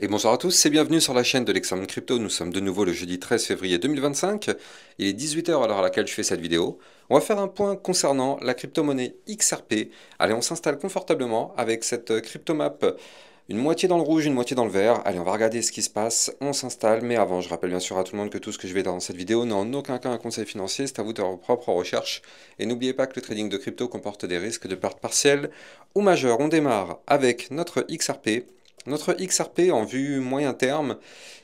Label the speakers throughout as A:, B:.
A: Et bonsoir à tous et bienvenue sur la chaîne de l'Examen Crypto. Nous sommes de nouveau le jeudi 13 février 2025. Il est 18 h à l'heure à laquelle je fais cette vidéo. On va faire un point concernant la crypto-monnaie XRP. Allez, on s'installe confortablement avec cette crypto-map. Une moitié dans le rouge, une moitié dans le vert. Allez, on va regarder ce qui se passe. On s'installe, mais avant, je rappelle bien sûr à tout le monde que tout ce que je vais dans cette vidéo n'est en aucun cas un conseil financier. C'est à vous de vos propres recherches. Et n'oubliez pas que le trading de crypto comporte des risques de perte partielle ou majeure. On démarre avec notre XRP. Notre XRP en vue moyen terme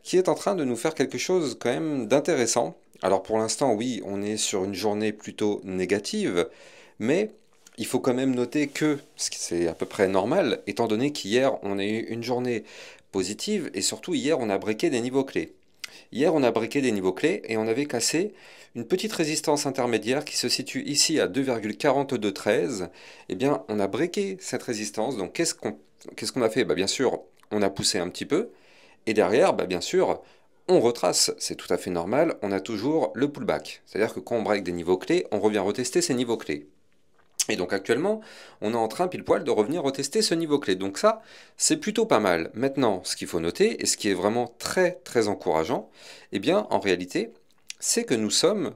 A: qui est en train de nous faire quelque chose quand même d'intéressant. Alors pour l'instant, oui, on est sur une journée plutôt négative, mais il faut quand même noter que c'est à peu près normal, étant donné qu'hier on a eu une journée positive et surtout hier on a breaké des niveaux clés. Hier on a breaké des niveaux clés et on avait cassé une petite résistance intermédiaire qui se situe ici à 2,4213. Eh bien on a breaké cette résistance, donc qu'est-ce qu'on a fait? Bien sûr, on a poussé un petit peu, et derrière, bien sûr, on retrace. C'est tout à fait normal, on a toujours le pullback. C'est-à-dire que quand on break des niveaux clés, on revient retester ces niveaux clés. Et donc actuellement, on est en train pile poil de revenir retester ce niveau clé. Donc ça, c'est plutôt pas mal. Maintenant, ce qu'il faut noter, et ce qui est vraiment très très encourageant, eh bien en réalité, c'est que nous sommes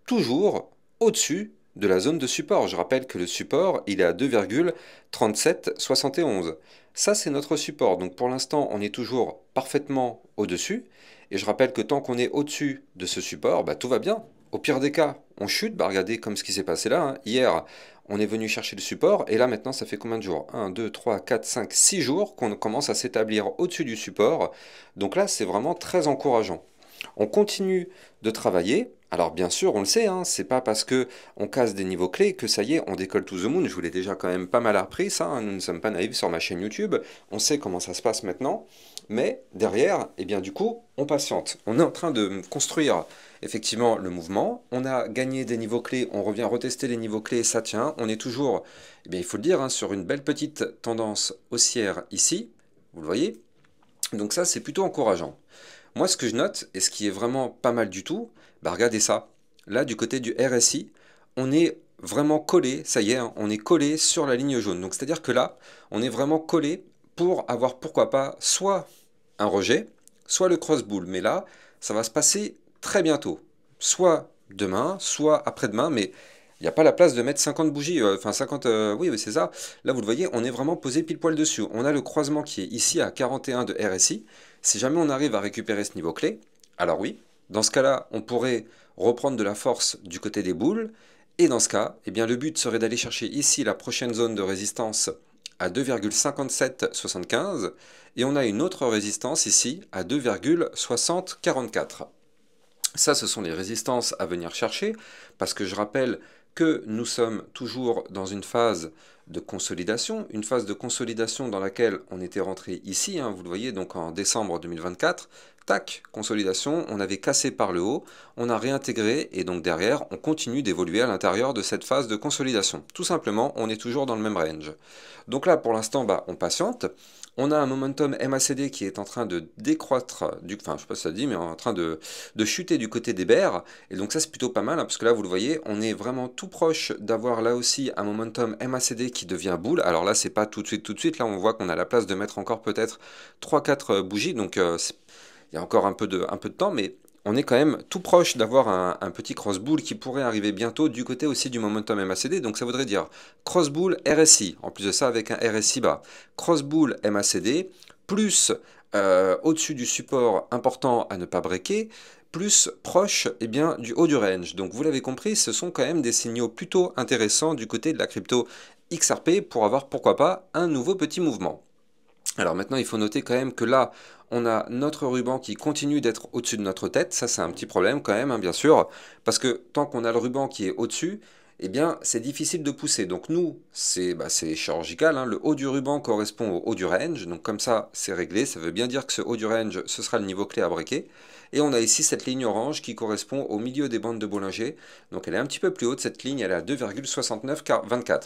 A: toujours au-dessus de la zone de support. Je rappelle que le support, il est à 2,3771. Ça, c'est notre support. Donc pour l'instant, on est toujours parfaitement au-dessus. Et je rappelle que tant qu'on est au-dessus de ce support, tout va bien. Au pire des cas, on chute. Regardez comme ce qui s'est passé là, hein. Hier, on est venu chercher le support. Et là, maintenant, ça fait combien de jours? 1, 2, 3, 4, 5, 6 jours qu'on commence à s'établir au-dessus du support. Donc là, c'est vraiment très encourageant. On continue de travailler. Alors bien sûr, on le sait, hein, c'est pas parce que on casse des niveaux clés que ça y est, on décolle to the moon. Je vous l'ai déjà quand même pas mal appris ça, hein. Nous ne sommes pas naïfs sur ma chaîne YouTube. On sait comment ça se passe maintenant. Mais derrière, eh bien du coup, on patiente. On est en train de construire effectivement le mouvement. On a gagné des niveaux clés, on revient retester les niveaux clés, ça tient. On est toujours, il faut le dire, hein, sur une belle petite tendance haussière ici. Vous le voyez? Donc ça, c'est plutôt encourageant. Moi, ce que je note, et ce qui est vraiment pas mal du tout, regardez ça. Là, du côté du RSI, on est vraiment collé, ça y est, hein, on est collé sur la ligne jaune. Donc, c'est-à-dire que là, on est vraiment collé pour avoir, pourquoi pas, soit un rejet, soit le cross-bull. Mais là, ça va se passer très bientôt. Soit demain, soit après-demain, mais il n'y a pas la place de mettre 50 bougies, enfin 50, oui, c'est ça. Là, vous le voyez, on est vraiment posé pile poil dessus. On a le croisement qui est ici à 41 de RSI. Si jamais on arrive à récupérer ce niveau clé, alors oui, dans ce cas-là, on pourrait reprendre de la force du côté des boules. Et dans ce cas, eh bien, le but serait d'aller chercher ici la prochaine zone de résistance à 2,5775. Et on a une autre résistance ici à 2,6044. Ça, ce sont les résistances à venir chercher, parce que je rappelle que nous sommes toujours dans une phase de consolidation dans laquelle on était rentré ici, hein, vous le voyez, donc en décembre 2024, tac, consolidation, on avait cassé par le haut, on a réintégré, et donc derrière, on continue d'évoluer à l'intérieur de cette phase de consolidation. Tout simplement, on est toujours dans le même range. Donc là, pour l'instant, on patiente. On a un momentum MACD qui est en train de décroître, enfin je sais pas si ça dit, mais en train de chuter du côté des bears. Et donc ça c'est plutôt pas mal, hein, parce que là vous le voyez, on est vraiment tout proche d'avoir là aussi un momentum MACD qui devient boule. Alors là c'est pas tout de suite, là on voit qu'on a la place de mettre encore peut-être 3-4 bougies, donc il y a encore un peu de temps, mais on est quand même tout proche d'avoir un petit cross-bull qui pourrait arriver bientôt du côté aussi du momentum MACD. Donc ça voudrait dire cross-bull RSI, en plus de ça avec un RSI bas. Cross-bull MACD, plus au-dessus du support important à ne pas breaker, plus proche du haut du range. Donc vous l'avez compris, ce sont quand même des signaux plutôt intéressants du côté de la crypto XRP pour avoir pourquoi pas un nouveau petit mouvement. Alors maintenant, il faut noter quand même que là, on a notre ruban qui continue d'être au-dessus de notre tête. Ça, c'est un petit problème quand même, hein, bien sûr, parce que tant qu'on a le ruban qui est au-dessus, eh bien, c'est difficile de pousser. Donc nous, c'est chirurgical, hein. Le haut du ruban correspond au haut du range. Donc comme ça, c'est réglé. Ça veut bien dire que ce haut du range, ce sera le niveau clé à breaker. Et on a ici cette ligne orange qui correspond au milieu des bandes de Bollinger. Donc elle est un petit peu plus haute, cette ligne, elle est à 2,6924.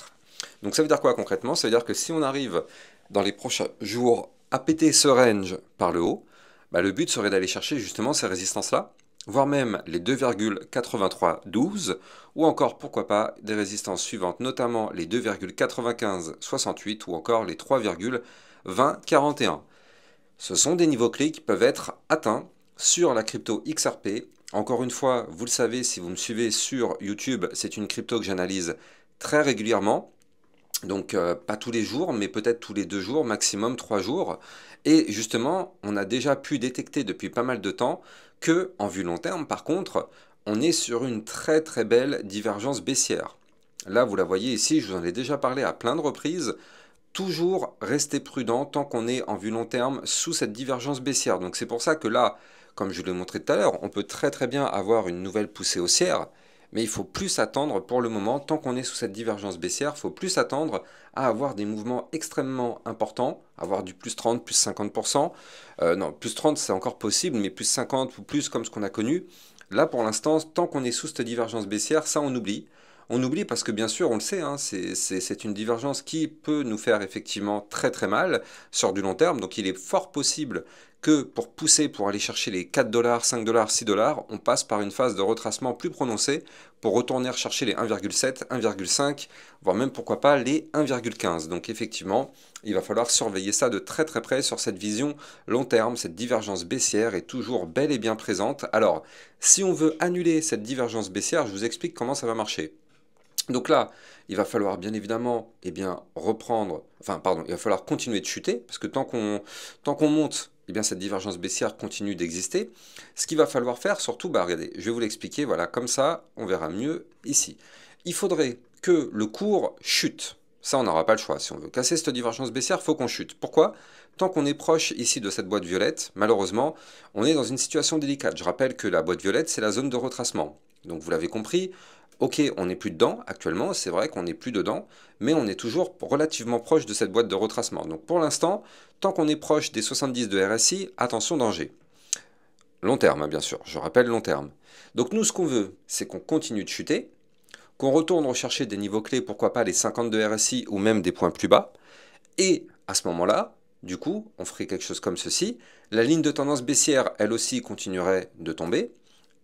A: Donc ça veut dire quoi concrètement? Ça veut dire que si on arrive dans les prochains jours à péter ce range par le haut, le but serait d'aller chercher justement ces résistances-là, voire même les 2,8312, ou encore pourquoi pas des résistances suivantes, notamment les 2,9568 ou encore les 3,2041. Ce sont des niveaux clés qui peuvent être atteints sur la crypto XRP. Encore une fois, vous le savez, si vous me suivez sur YouTube, c'est une crypto que j'analyse très régulièrement. Donc pas tous les jours, mais peut-être tous les 2 jours, maximum 3 jours. Et justement, on a déjà pu détecter depuis pas mal de temps que, en vue long terme, par contre, on est sur une très très belle divergence baissière. Là, vous la voyez ici, je vous en ai déjà parlé à plein de reprises. Toujours rester prudent tant qu'on est en vue long terme sous cette divergence baissière. Donc c'est pour ça que là, comme je l'ai montré tout à l'heure, on peut très très bien avoir une nouvelle poussée haussière, mais il faut plus attendre pour le moment, tant qu'on est sous cette divergence baissière, il faut plus attendre à avoir des mouvements extrêmement importants, avoir du plus 30, plus 50%. Non, plus 30 c'est encore possible, mais plus 50 ou plus comme ce qu'on a connu. Là pour l'instant, tant qu'on est sous cette divergence baissière, ça on oublie. On oublie parce que bien sûr, on le sait, hein, c'est une divergence qui peut nous faire effectivement très très mal sur du long terme. Donc il est fort possible que pour pousser, pour aller chercher les 4 dollars, 5 dollars, 6 dollars, on passe par une phase de retracement plus prononcée pour retourner chercher les 1,7, 1,5, voire même pourquoi pas les 1,15. Donc effectivement, il va falloir surveiller ça de très très près sur cette vision long terme. Cette divergence baissière est toujours bel et bien présente. Alors, si on veut annuler cette divergence baissière, je vous explique comment ça va marcher. Donc là, il va falloir bien évidemment reprendre, enfin pardon, il va falloir continuer de chuter, parce que tant qu'on monte, cette divergence baissière continue d'exister. Ce qu'il va falloir faire, surtout, regardez, je vais vous l'expliquer, voilà, comme ça, on verra mieux ici. Il faudrait que le cours chute. Ça, on n'aura pas le choix. Si on veut casser cette divergence baissière, il faut qu'on chute. Pourquoi? Tant qu'on est proche ici de cette boîte violette, malheureusement, on est dans une situation délicate. Je rappelle que la boîte violette, c'est la zone de retracement. Donc vous l'avez compris, ok, on n'est plus dedans actuellement, c'est vrai qu'on n'est plus dedans, mais on est toujours relativement proche de cette boîte de retracement. Donc pour l'instant, tant qu'on est proche des 70 de RSI, attention danger. Long terme, hein, bien sûr, je rappelle long terme. Donc nous, ce qu'on veut, c'est qu'on continue de chuter, qu'on retourne rechercher des niveaux clés, pourquoi pas les 50 de RSI ou même des points plus bas, et à ce moment-là, du coup, on ferait quelque chose comme ceci. La ligne de tendance baissière, elle aussi, continuerait de tomber.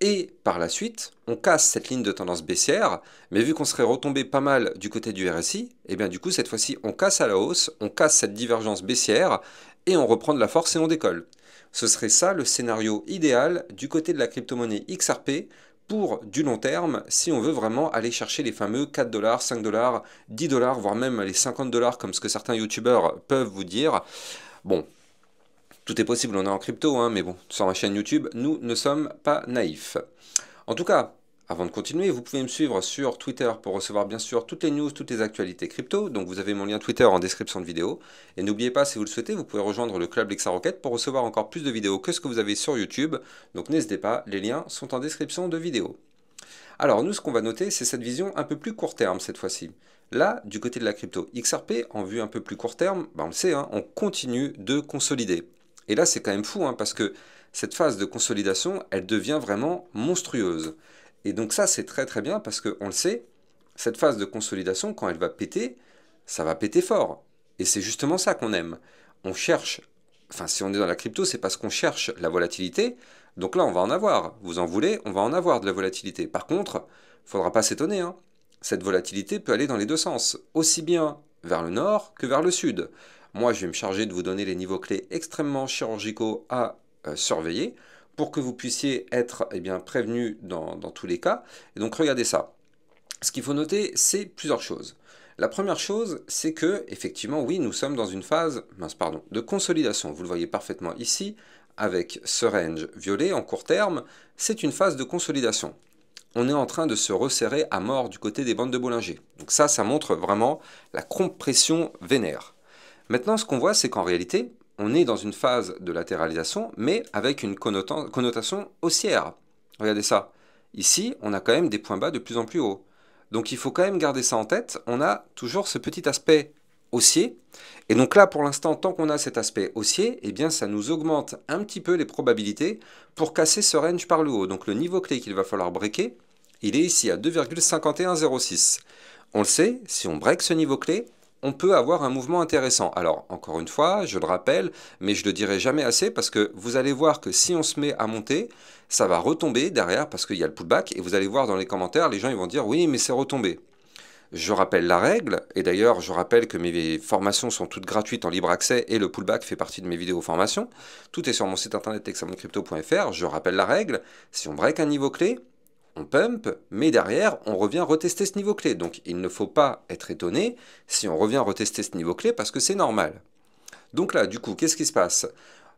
A: Et par la suite, on casse cette ligne de tendance baissière, mais vu qu'on serait retombé pas mal du côté du RSI, et bien du coup cette fois-ci on casse à la hausse, on casse cette divergence baissière, et on reprend de la force et on décolle. Ce serait ça le scénario idéal du côté de la crypto-monnaie XRP pour du long terme, si on veut vraiment aller chercher les fameux 4 dollars, 5 dollars, 10 dollars, voire même les 50 dollars comme ce que certains youtubeurs peuvent vous dire. Bon, tout est possible, on est en crypto, hein, mais bon, sur ma chaîne YouTube, nous ne sommes pas naïfs. En tout cas, avant de continuer, vous pouvez me suivre sur Twitter pour recevoir bien sûr toutes les news, toutes les actualités crypto. Donc vous avez mon lien Twitter en description de vidéo. Et n'oubliez pas, si vous le souhaitez, vous pouvez rejoindre le club Lexa Rocket pour recevoir encore plus de vidéos que ce que vous avez sur YouTube. Donc n'hésitez pas, les liens sont en description de vidéo. Alors nous, ce qu'on va noter, c'est cette vision un peu plus court terme cette fois-ci. Là, du côté de la crypto XRP, en vue un peu plus court terme, on le sait, hein, on continue de consolider. Et là, c'est quand même fou, hein, parce que cette phase de consolidation, elle devient vraiment monstrueuse. Et donc ça, c'est très très bien, parce qu'on le sait, cette phase de consolidation, quand elle va péter, ça va péter fort. Et c'est justement ça qu'on aime. On cherche, enfin si on est dans la crypto, c'est parce qu'on cherche la volatilité. Donc là, on va en avoir. Vous en voulez, on va en avoir de la volatilité. Par contre, il ne faudra pas s'étonner, hein. Cette volatilité peut aller dans les deux sens, aussi bien vers le nord que vers le sud. Moi, je vais me charger de vous donner les niveaux clés extrêmement chirurgicaux à surveiller pour que vous puissiez être prévenus dans tous les cas. Et donc, regardez ça. Ce qu'il faut noter, c'est plusieurs choses. La première chose, c'est que, effectivement, oui, nous sommes dans une phase de consolidation. Vous le voyez parfaitement ici, avec ce range violet en court terme, c'est une phase de consolidation. On est en train de se resserrer à mort du côté des bandes de Bollinger. Donc ça montre vraiment la compression vénère. Maintenant, ce qu'on voit, c'est qu'en réalité, on est dans une phase de latéralisation, mais avec une connotation haussière. Regardez ça. Ici, on a quand même des points bas de plus en plus hauts. Donc il faut quand même garder ça en tête. On a toujours ce petit aspect haussier. Et donc là, pour l'instant, tant qu'on a cet aspect haussier, eh bien, ça nous augmente un petit peu les probabilités pour casser ce range par le haut. Donc le niveau clé qu'il va falloir breaker, il est ici à 2,5106. On le sait, si on break ce niveau clé, on peut avoir un mouvement intéressant. Alors, encore une fois, je le rappelle, mais je le dirai jamais assez parce que vous allez voir que si on se met à monter, ça va retomber derrière parce qu'il y a le pullback et vous allez voir dans les commentaires, les gens ils vont dire oui, mais c'est retombé. Je rappelle la règle, et d'ailleurs je rappelle que mes formations sont toutes gratuites en libre accès et le pullback fait partie de mes vidéos formations. Tout est sur mon site internet texamoncrypto.fr. Je rappelle la règle, si on break un niveau clé, on pump, mais derrière on revient retester ce niveau clé. Donc il ne faut pas être étonné si on revient retester ce niveau clé parce que c'est normal. Donc là, du coup, qu'est-ce qui se passe?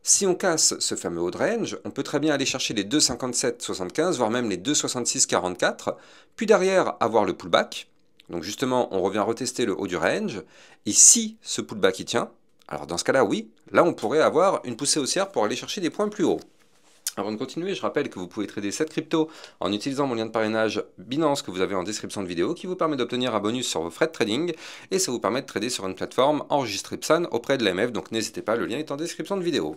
A: Si on casse ce fameux haut de range, on peut très bien aller chercher les 2,57,75, voire même les 2,66,44, puis derrière avoir le pullback. Donc justement, on revient retester le haut du range, et si ce pullback y tient, alors dans ce cas-là, oui, là on pourrait avoir une poussée haussière pour aller chercher des points plus hauts. Avant de continuer, je rappelle que vous pouvez trader cette crypto en utilisant mon lien de parrainage Binance que vous avez en description de vidéo qui vous permet d'obtenir un bonus sur vos frais de trading et ça vous permet de trader sur une plateforme enregistrée PSAN auprès de l'AMF, donc n'hésitez pas, le lien est en description de vidéo.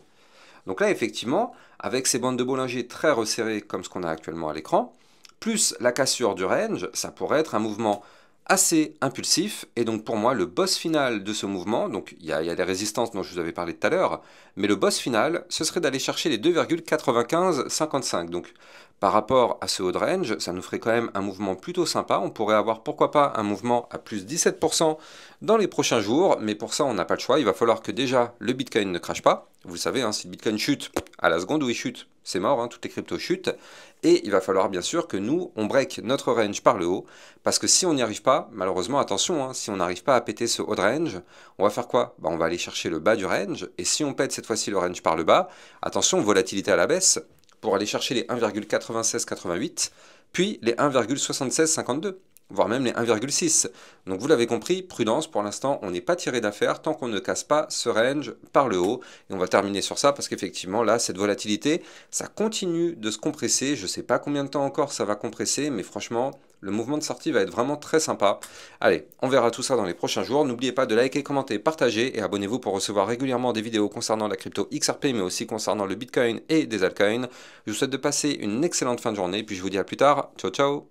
A: Donc là, effectivement, avec ces bandes de Bollinger très resserrées comme ce qu'on a actuellement à l'écran, plus la cassure du range, ça pourrait être un mouvement assez impulsif, et donc pour moi, le boss final de ce mouvement, donc il y a les résistances dont je vous avais parlé tout à l'heure, mais le boss final, ce serait d'aller chercher les 2,9555. Donc par rapport à ce haut de range, ça nous ferait quand même un mouvement plutôt sympa. On pourrait avoir pourquoi pas un mouvement à plus 17% dans les prochains jours, mais pour ça on n'a pas le choix. Il va falloir que déjà le Bitcoin ne crache pas. Vous le savez, hein, si le Bitcoin chute, à la seconde où il chute, c'est mort, hein, toutes les cryptos chutent. Et il va falloir bien sûr que nous, on break notre range par le haut, parce que si on n'y arrive pas, malheureusement, attention, hein, si on n'arrive pas à péter ce haut de range, on va faire quoi? On va aller chercher le bas du range, et si on pète cette fois-ci le range par le bas, attention, volatilité à la baisse, pour aller chercher les 1,9688, puis les 1,7652. Voire même les 1,6. Donc vous l'avez compris, prudence, pour l'instant on n'est pas tiré d'affaire tant qu'on ne casse pas ce range par le haut. Et on va terminer sur ça parce qu'effectivement là, cette volatilité, ça continue de se compresser. Je ne sais pas combien de temps encore ça va compresser, mais franchement, le mouvement de sortie va être vraiment très sympa. Allez, on verra tout ça dans les prochains jours. N'oubliez pas de liker, commenter, partager et abonnez-vous pour recevoir régulièrement des vidéos concernant la crypto XRP, mais aussi concernant le Bitcoin et des altcoins. Je vous souhaite de passer une excellente fin de journée, puis je vous dis à plus tard. Ciao, ciao!